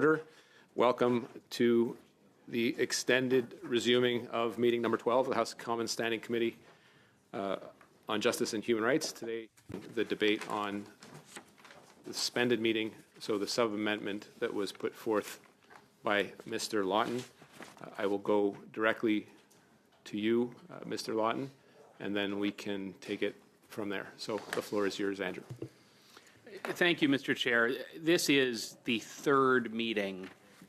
order. Welcome to the extended resuming of meeting number 12 of the House of Commons Standing Committee on Justice and Human Rights. Today, the debate on the suspended meeting, so the sub-amendment that was put forth by Mr. Lawton. I will go directly to you, Mr. Lawton, and then we can take it from there. So the floor is yours, Andrew. Thank you, Mr. Chair. This is the third meeting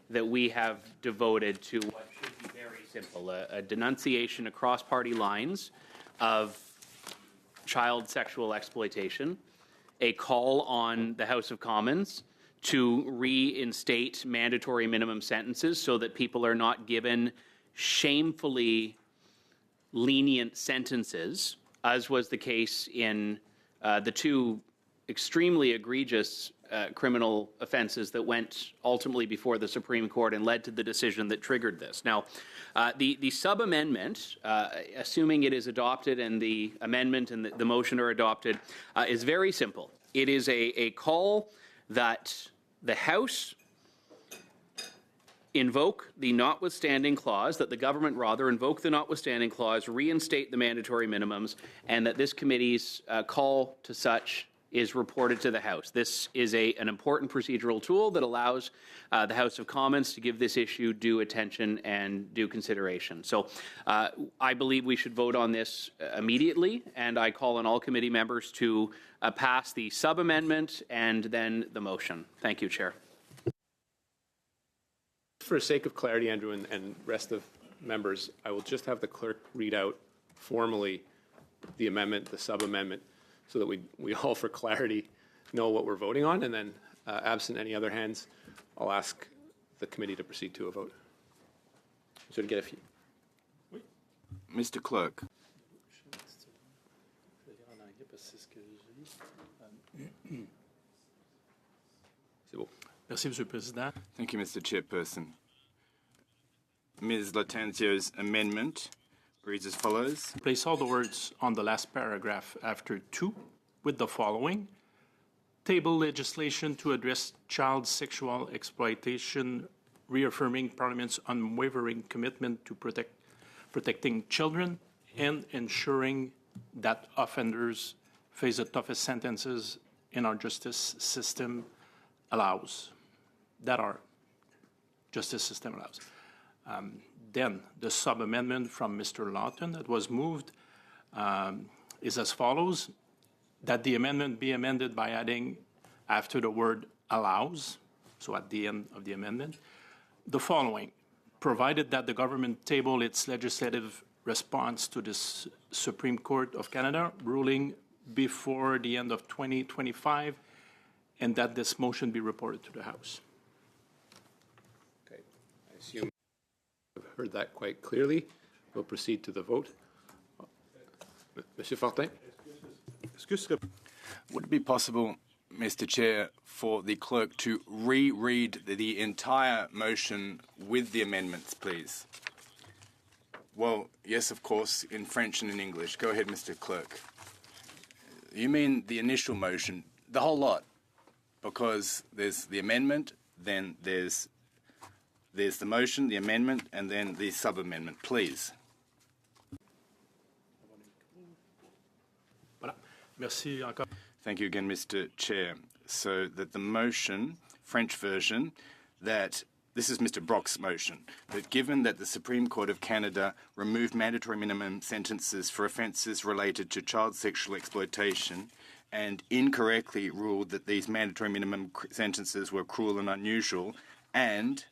that we have devoted to what should be very simple, a denunciation across party lines of child sexual exploitation, a call on the House of Commons to reinstate mandatory minimum sentences so that people are not given shamefully lenient sentences, as was the case in the two extremely egregious criminal offenses that went ultimately before the Supreme Court and led to the decision that triggered this. Now, the sub-amendment, assuming it is adopted and the amendment and the motion are adopted, is very simple. It is a call that the House invoke the notwithstanding clause, that the government rather invoke the notwithstanding clause, reinstate the mandatory minimums, and that this committee's call to such is reported to the House. This is an important procedural tool that allows the House of Commons to give this issue due attention and due consideration. So I believe we should vote on this immediately, and I call on all committee members to pass the sub-amendment and then the motion. Thank you, Chair. For the sake of clarity, Andrew, and rest of members, I will just have the clerk read out formally the amendment, the sub-amendment, so that we all, for clarity, know what we're voting on, and then, absent any other hands, I'll ask the committee to proceed to a vote. So to get a few. Mr. Clerk. Merci, Monsieur le Président. Thank you, Mr. Chairperson. Ms. Lattanzio's amendment reads as follows. Place all the words on the last paragraph after "to" with the following. Table legislation to address child sexual exploitation, reaffirming Parliament's unwavering commitment to protecting children and ensuring that offenders face the toughest sentences in our justice system allows. That our justice system allows. Then the sub-amendment from Mr. Lawton that was moved is as follows, that the amendment be amended by adding after the word allows, so at the end of the amendment, the following, provided that the government table its legislative response to the Supreme Court of Canada ruling before the end of 2025, and that this motion be reported to the House. Okay, I assume I've heard that quite clearly. We'll proceed to the vote. Monsieur Fortin. Would it be possible, Mr. Chair, for the clerk to reread the entire motion with the amendments, please? Well, yes, of course, in French and in English. Go ahead, Mr. Clerk. You mean the initial motion, the whole lot? Because there's the amendment, then there's the motion, the amendment, and then the sub-amendment, please. Voilà. Merci encore. Thank you again, Mr. Chair. So that the motion, French version, that this is Mr. Brock's motion, that given that the Supreme Court of Canada removed mandatory minimum sentences for offences related to child sexual exploitation and incorrectly ruled that these mandatory minimum sentences were cruel and unusual, and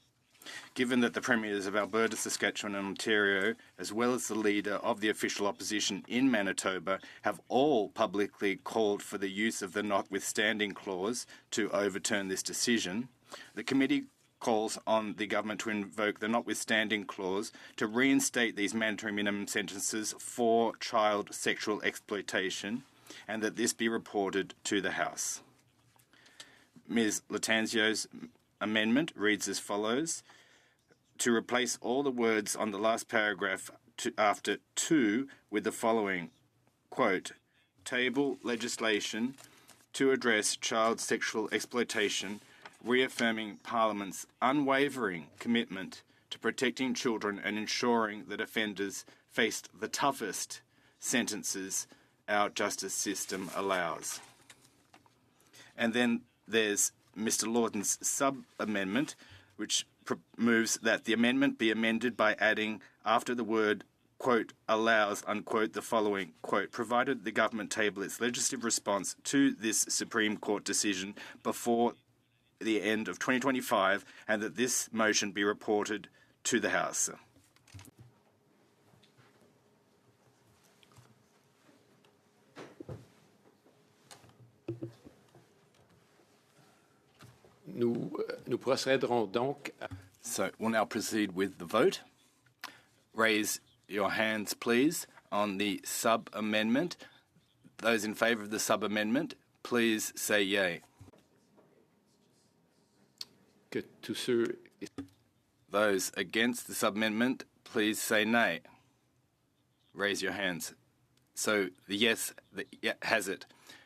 given that the premiers of Alberta, Saskatchewan and Ontario, as well as the leader of the official opposition in Manitoba, have all publicly called for the use of the notwithstanding clause to overturn this decision, the committee calls on the government to invoke the notwithstanding clause to reinstate these mandatory minimum sentences for child sexual exploitation, and that this be reported to the House. Ms. Lattanzio's amendment reads as follows, to replace all the words on the last paragraph after "to" with the following, quote, table legislation to address child sexual exploitation, reaffirming Parliament's unwavering commitment to protecting children and ensuring that offenders faced the toughest sentences our justice system allows. And then there's Mr. Lawton's sub-amendment, which moves that the amendment be amended by adding, after the word, quote, allows, unquote, the following, quote, provided the government table its legislative response to this Supreme Court decision before the end of 2025, and that this motion be reported to the House. Nous procéderons donc à... So we'll now proceed with the vote. Raise your hands, please, on the sub-amendment. Those in favour of the sub-amendment, please say yea. que tous ceux... Those against the sub-amendment, please say nay. Raise your hands. So the yes has it.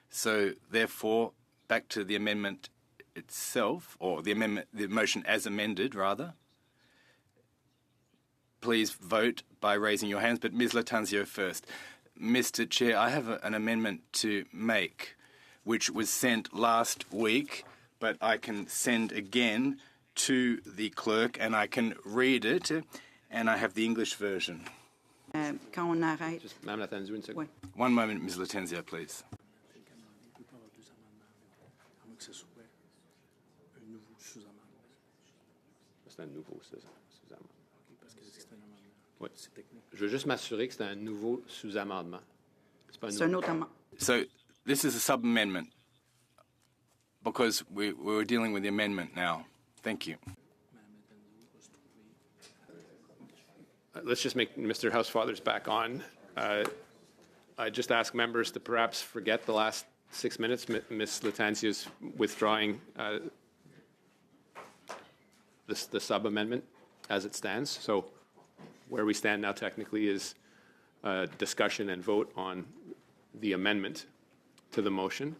So therefore, back to the amendment itself, or the motion as amended, rather. Please vote by raising your hands, but Ms. Latanzio first. Mr. Chair, I have an amendment to make, which was sent last week, but I can send again to the clerk, and I can read it, and I have the English version. Quand on arrête. Juste, Mme Latanzio, une seconde. Oui. One moment, Ms. Latanzio, please. C'est un nouveau sous-amendement. Oui. Je veux juste m'assurer que c'est un nouveau sous-amendement. C'est pas un C'est un nouveau... autre amendement. So this is a sub-amendment, because we're dealing with the amendment now. Thank you. Let's just make Mr. Housefather's back on. I just ask members to perhaps forget the last 6 minutes. Ms. Latanzio's withdrawing the sub-amendment as it stands. So where we stand now technically is discussion and vote on the amendment to the motion.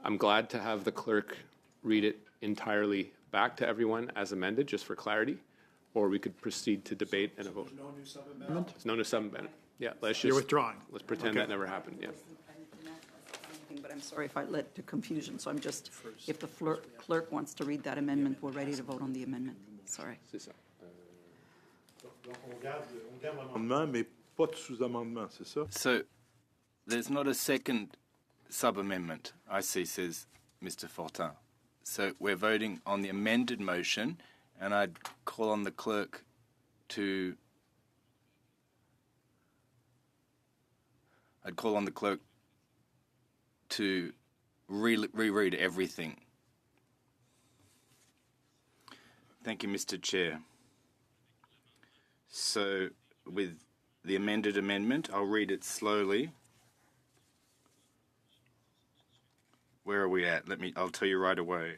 I'm glad to have the clerk read it entirely back to everyone as amended, just for clarity, or we could proceed to debate and a vote. No new sub-amendment? There's no new sub-amendment. Yeah, let's just... You're withdrawing? Let's pretend that never happened, yeah. But I'm sorry if I led to confusion, so I'm just, if the clerk wants to read that amendment, we're ready to vote on the amendment. Sorry. C'est ça. Donc, on garde l'amendement, mais pas de sous-amendement, c'est ça? So there's not a second sub-amendment, I see, says Mr. Fortin. So we're voting on the amended motion, and I'd call on the clerk to... reread everything. Thank you, Mr. Chair. So with the amended amendment, I'll read it slowly. Where are we at? I'll tell you right away.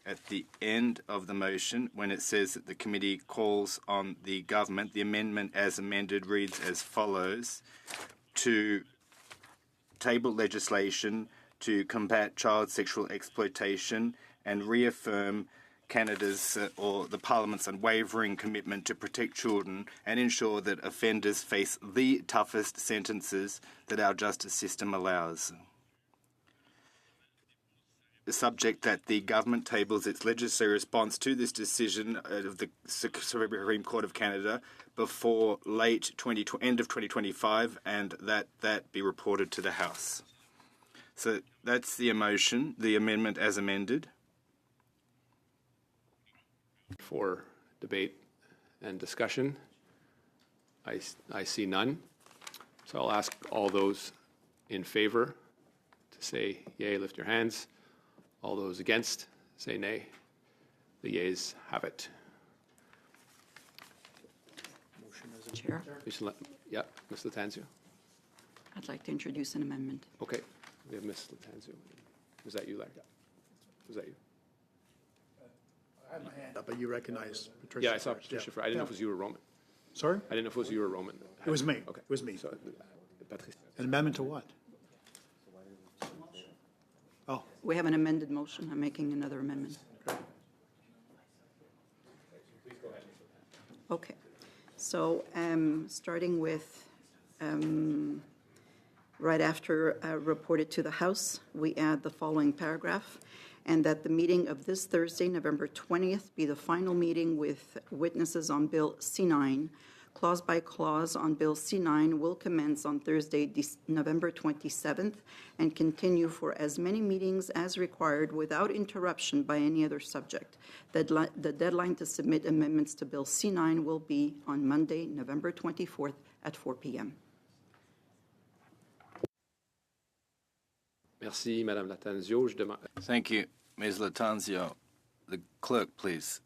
At the end of the motion, when it says that the committee calls on the government, the amendment as amended reads as follows: to table legislation to combat child sexual exploitation and reaffirm Canada's or the Parliament's unwavering commitment to protect children and ensure that offenders face the toughest sentences that our justice system allows. Subject that the government tables its legislative response to this decision of the Supreme Court of Canada before end of 2025, and that be reported to the House. So that's the motion, the amendment as amended. For debate and discussion, I see none. So I'll ask all those in favor to say yea, lift your hands. All those against, say nay. The yeas have it. Chair, Yeah, Ms. Latanzio. I'd like to introduce an amendment. Okay, we have Ms. Latanzio. Was that you, Larry? Was that you? I had my hand up, but you recognize Patricia. Yeah, I saw first. Patricia. I didn't know if it was you or Roman. Sorry? I didn't know if it was you or Roman. It was me. Okay. It was me. So, Patricia. An amendment to what? Oh, We have an amended motion. I'm making another amendment. Okay. So starting with right after reported to the House, we add the following paragraph, and that the meeting of this Thursday, November 20th, be the final meeting with witnesses on Bill C9. Clause by clause on Bill C9 will commence on Thursday, November 27th, and continue for as many meetings as required without interruption by any other subject. The deadline to submit amendments to Bill C9 will be on Monday, November 24th at 4 p.m. Merci, Madame Latanzio. Je demande... Thank you, Ms. Latanzio. The clerk, please.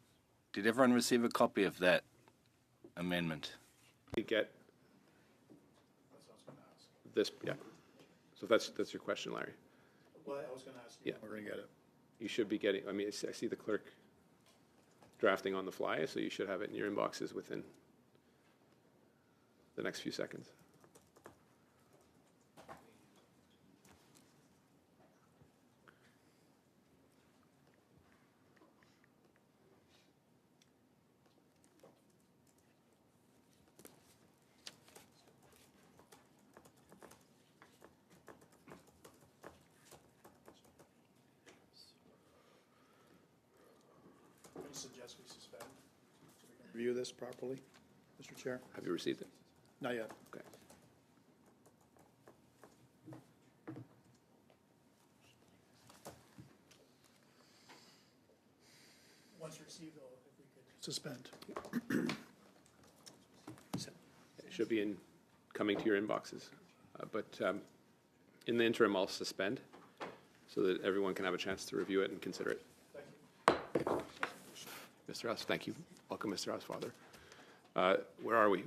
Did everyone receive a copy of that amendment? to get this, yeah. So that's your question, Larry. Well, I was going to ask you. Yeah. We're going to get it. You should be getting, I mean, I see the clerk drafting on the fly, so you should have it in your inboxes within the next few seconds. I suggest we suspend so we can review this properly, Mr. Chair. Have you received it? Not yet. Okay. Once received, though, if we could suspend. It should be coming to your inboxes. But in the interim, I'll suspend so that everyone can have a chance to review it and consider it. Mr. House, thank you. Welcome, Mr. Housefather. Where are we?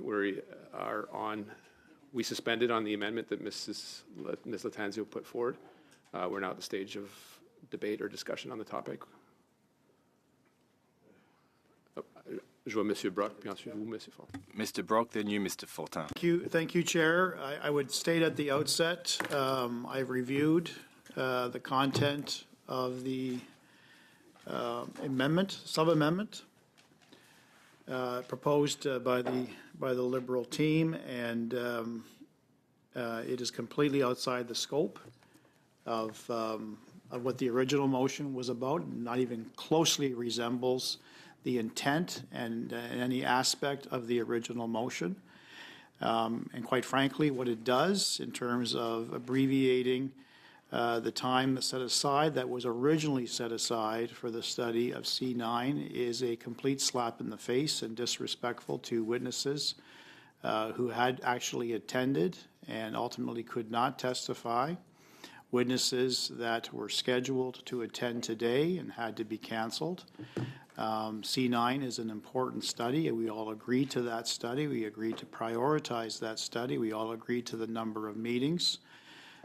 We suspended on the amendment that Ms. Latanzio put forward. We're now at the stage of debate or discussion on the topic. Je vois Monsieur Brock, puis ensuite vous, Monsieur Fortin. Mr. Brock, then you, Mr. Fortin. Thank you, Chair. I would state at the outset, I've reviewed the content of the amendment, sub-amendment proposed by the Liberal team, and it is completely outside the scope of what the original motion was about, not even closely resembles the intent and any aspect of the original motion. And quite frankly, what it does in terms of abbreviating the time that's set aside, that was originally set aside for the study of C9, is a complete slap in the face and disrespectful to witnesses who had actually attended and ultimately could not testify, witnesses that were scheduled to attend today and had to be canceled. C9 is an important study, and we all agreed to that study. We agreed to prioritize that study. We all agreed to the number of meetings.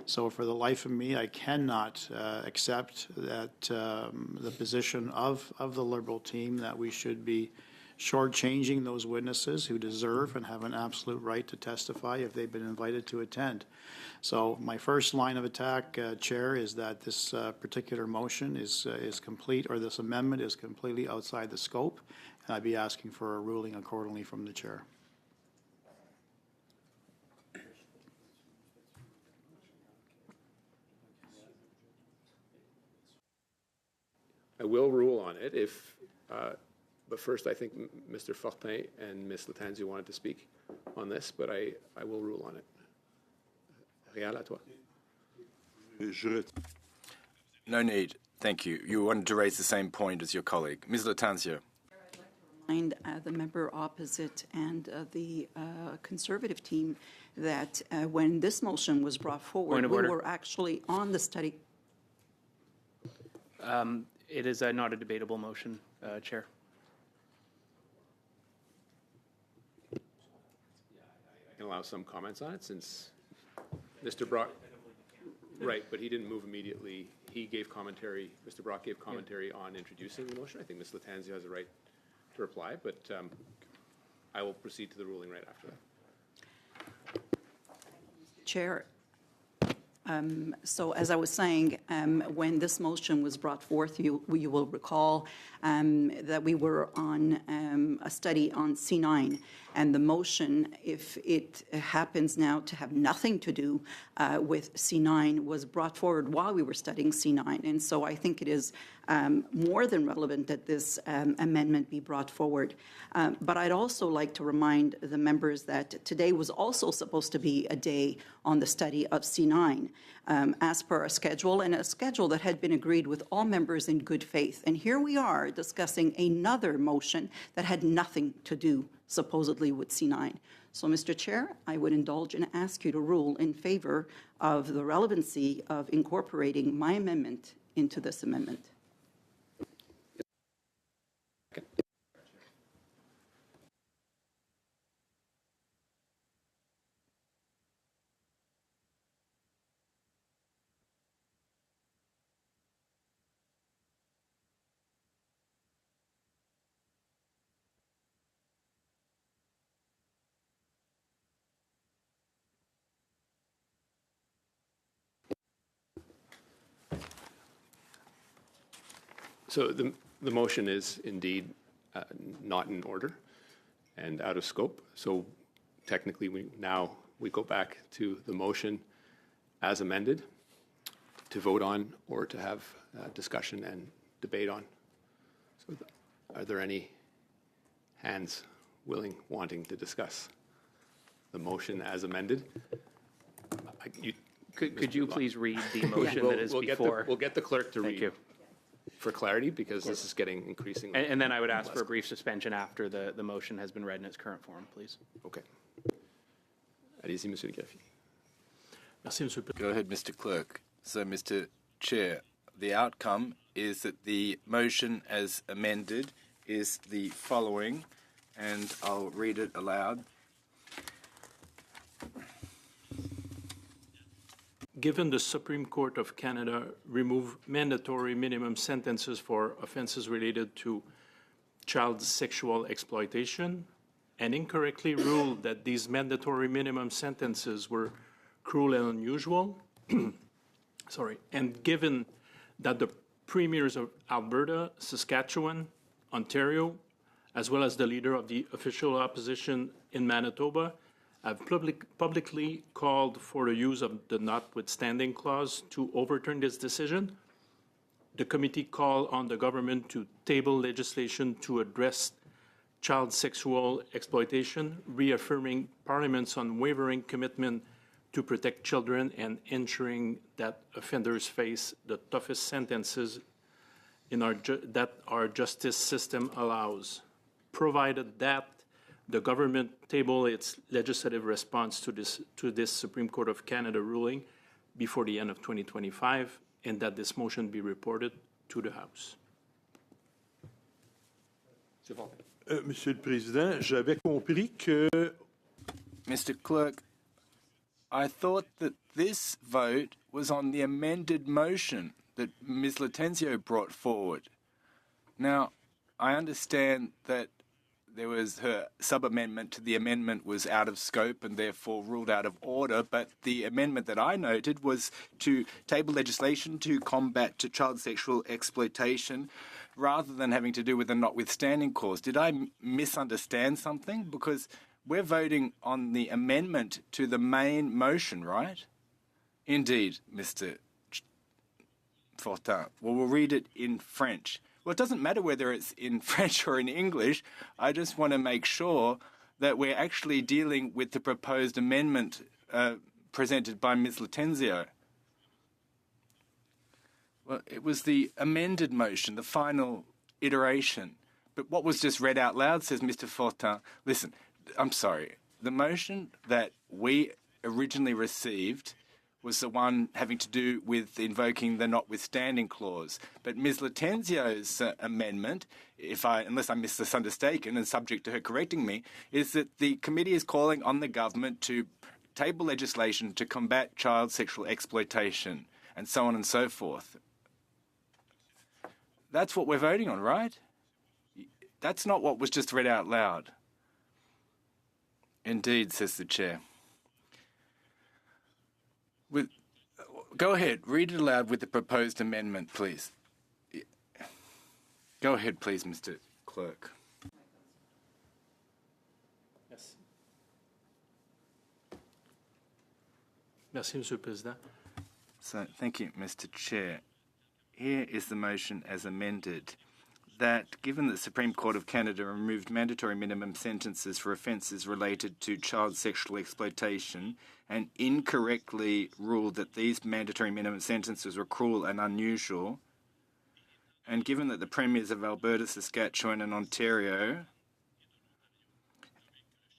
So for the life of me, I cannot accept that the position of the Liberal team that we should be shortchanging those witnesses who deserve and have an absolute right to testify if they've been invited to attend. So my first line of attack, Chair, is that this particular motion is complete, or this amendment is completely outside the scope, and I'd be asking for a ruling accordingly from the Chair. I will rule on it if, but first I think Mr. Fortin and Ms. Latanzio wanted to speak on this, but I will rule on it. Réal, à toi. No need. Thank you. You wanted to raise the same point as your colleague. Ms. Latanzio. And the member opposite and the Conservative team that when this motion was brought forward, we were actually on the study. It is not a debatable motion, Chair. I can allow some comments on it since Mr. Brock, right, but he didn't move immediately. He gave commentary, Mr. Brock gave commentary on introducing the motion. I think Ms. Latanzio has a right to reply, but I will proceed to the ruling right after that. Chair, So as I was saying, when this motion was brought forth, you will recall that we were on a study on C9, and the motion, if it happens now to have nothing to do with C9, was brought forward while we were studying C9. And so I think it is more than relevant that this amendment be brought forward. But I'd also like to remind the members that today was also supposed to be a day on the study of C9 as per our schedule, and a schedule that had been agreed with all members in good faith. And here we are discussing another motion that had nothing to do supposedly with C9. So, Mr. Chair, I would indulge and ask you to rule in favor of the relevancy of incorporating my amendment into this amendment. So the motion is indeed not in order and out of scope. So technically, we go back to the motion as amended to vote on or to have discussion and debate on. So are there any hands wanting to discuss the motion as amended? Could you please read the motion that is before? We'll get the clerk to read. Thank you. For clarity, because this is getting increasingly. And then I would ask for a brief suspension after the motion has been read in its current form, please. Okay. Allez-y, Monsieur le Greffier. Merci, Monsieur le Président. Go ahead, Mr. Clerk. So, Mr. Chair, the outcome is that the motion as amended is the following, and I'll read it aloud. Given the Supreme Court of Canada removed mandatory minimum sentences for offenses related to child sexual exploitation and incorrectly ruled that these mandatory minimum sentences were cruel and unusual, and given that the premiers of Alberta, Saskatchewan, Ontario, as well as the leader of the official opposition in Manitoba, have publicly called for the use of the notwithstanding clause to overturn this decision, the committee called on the government to table legislation to address child sexual exploitation, reaffirming Parliament's unwavering commitment to protect children and ensuring that offenders face the toughest sentences that our justice system allows, provided that the government table its legislative response to this Supreme Court of Canada ruling before the end of 2025, and that this motion be reported to the House. Monsieur le Président, j'avais compris que... Mr. Clerk, I thought that this vote was on the amended motion that Ms. Latenzio brought forward. Now, I understand that there was her sub-amendment to the amendment was out of scope and therefore ruled out of order, but the amendment that I noted was to table legislation to combat child sexual exploitation rather than having to do with a notwithstanding clause. Did I misunderstand something? Because we're voting on the amendment to the main motion, right? Indeed, Mr. Fortin. Well, we'll read it in French. Well, it doesn't matter whether it's in French or in English. I just want to make sure that we're actually dealing with the proposed amendment presented by Ms. Latenzio. Well, it was the amended motion, the final iteration. But what was just read out loud, says Mr. Fortin. Listen, I'm sorry. The motion that we originally received was the one having to do with invoking the notwithstanding clause. But Ms. Latenzio's amendment, unless I'm misundertaken and subject to her correcting me, is that the committee is calling on the government to table legislation to combat child sexual exploitation, and so on and so forth. That's what we're voting on, right? That's not what was just read out loud. Indeed, says the chair. Go ahead. Read it aloud with the proposed amendment, please. Go ahead, please, Mr. Clerk. Merci, Monsieur le Président. So, thank you, Mr. Chair. Here is the motion as amended. That given that the Supreme Court of Canada removed mandatory minimum sentences for offences related to child sexual exploitation and incorrectly ruled that these mandatory minimum sentences were cruel and unusual, and given that the Premiers of Alberta, Saskatchewan and Ontario,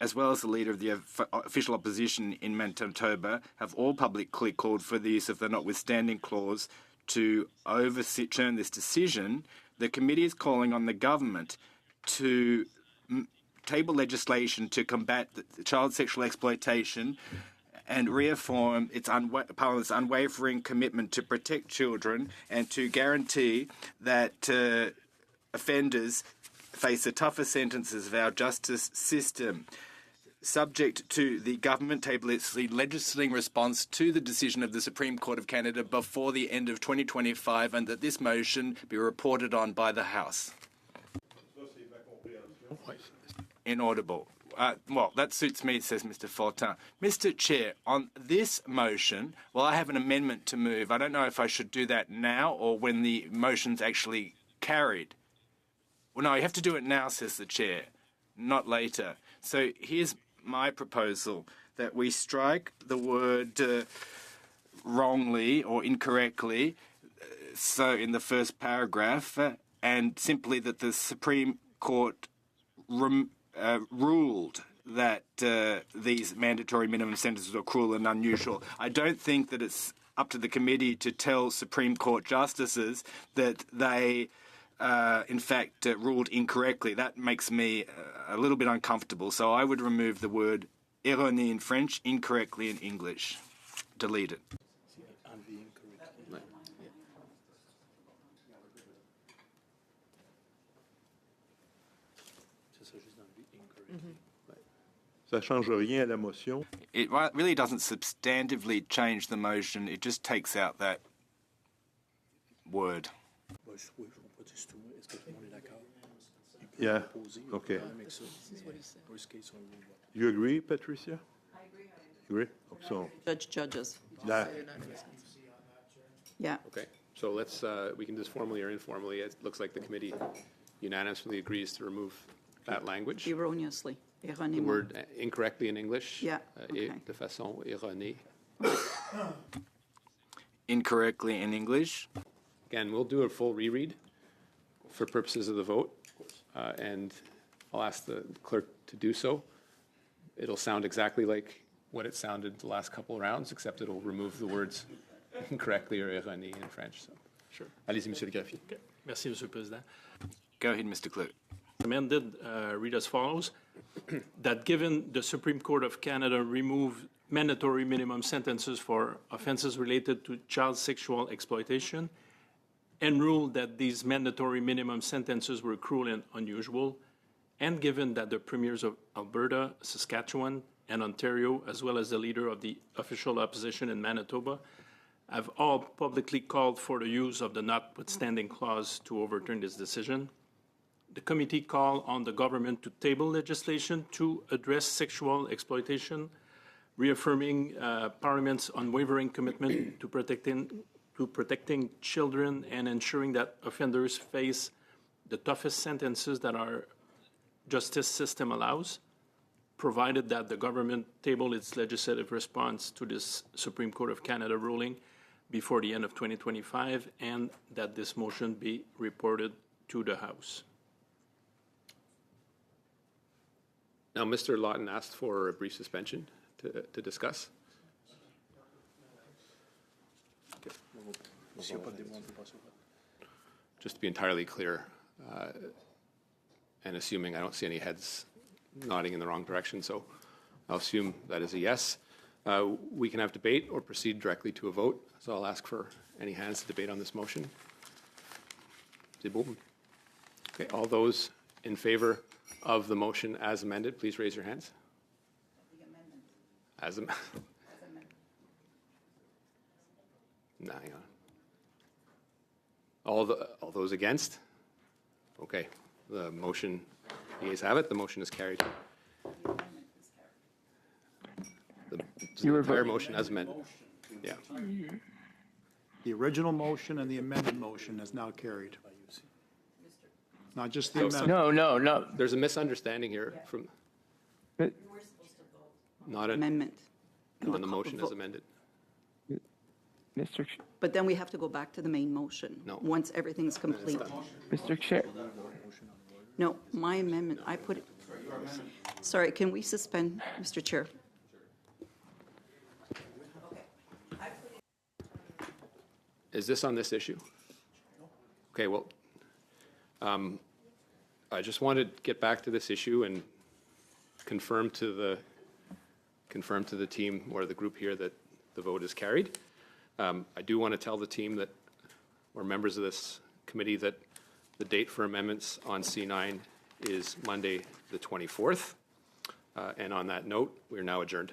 as well as the Leader of the official opposition in Manitoba, have all publicly called for the use of the notwithstanding clause to overturn this decision, the committee is calling on the government to table legislation to combat child sexual exploitation and reaffirm its Parliament's unwavering commitment to protect children and to guarantee that offenders face the tougher sentences of our justice system. Subject to the government table its legislating response to the decision of the Supreme Court of Canada before the end of 2025, and that this motion be reported on by the House. Inaudible. Well, that suits me, says Mr. Fortin. Mr. Chair, on this motion, well, I have an amendment to move. I don't know if I should do that now or when the motion's actually carried. Well, no, you have to do it now, says the Chair, not later. So here's my proposal, that we strike the word wrongly or incorrectly, so in the first paragraph, and simply that the Supreme Court ruled that these mandatory minimum sentences are cruel and unusual. I don't think that it's up to the committee to tell Supreme Court justices that they in fact, ruled incorrectly. That makes me a little bit uncomfortable. So I would remove the word erroné in French, incorrectly in English. Delete it. Ça change rien à la motion. It really doesn't substantively change the motion. It just takes out that word. Yeah, okay. You agree, Patricia? I agree. You agree? So, Judges. that, Yeah. Okay, so let's, we can just formally or informally, it looks like the committee unanimously agrees to remove that language. Erroneously. The Erronément. word incorrectly in English. Yeah, okay. De façon erronée. Incorrectly in English. Again, we'll do a full reread for purposes of the vote, and I'll ask the clerk to do so. It'll sound exactly like what it sounded the last couple of rounds, except it'll remove the words incorrectly or erroné in French. So, Sure. allez-y, Monsieur le Greffier. Okay. Merci, Monsieur le Président. Go ahead, Mr. Clerk. Amended read as follows, that given the Supreme Court of Canada removed mandatory minimum sentences for offences related to child sexual exploitation and ruled that these mandatory minimum sentences were cruel and unusual, and given that the Premiers of Alberta, Saskatchewan, and Ontario, as well as the Leader of the official opposition in Manitoba, have all publicly called for the use of the notwithstanding clause to overturn this decision, the committee call on the government to table legislation to address sexual exploitation, reaffirming Parliament's unwavering commitment to protecting children and ensuring that offenders face the toughest sentences that our justice system allows, provided that the government table its legislative response to this Supreme Court of Canada ruling before the end of 2025, and that this motion be reported to the House. Now, Mr. Lawton asked for a brief suspension to discuss. Just to be entirely clear, and assuming I don't see any heads nodding in the wrong direction, so I'll assume that is a yes. We can have debate or proceed directly to a vote, so I'll ask for any hands to debate on this motion. Okay, all those in favor of the motion as amended, please raise your hands. Nah, hang on. All those against? Okay, the motion, the ayes have it, the motion is carried. The entire motion as amended. Yeah. The original motion and the amended motion is now carried. Not just the amendment. No. There's a misunderstanding here from, not an, Amendment. on the motion as amended. Mr. But then we have to go back to the main motion. No. Once everything's complete. Mr. Chair. No, my amendment, I put it, sorry, can we suspend, Mr. Chair? Is this on this issue? Okay, well, I just wanted to get back to this issue and confirm to the team or the group here that the vote is carried. I do want to tell the team that, or members of this committee, that the date for amendments on C9 is Monday, the 24th. And on that note, we are now adjourned.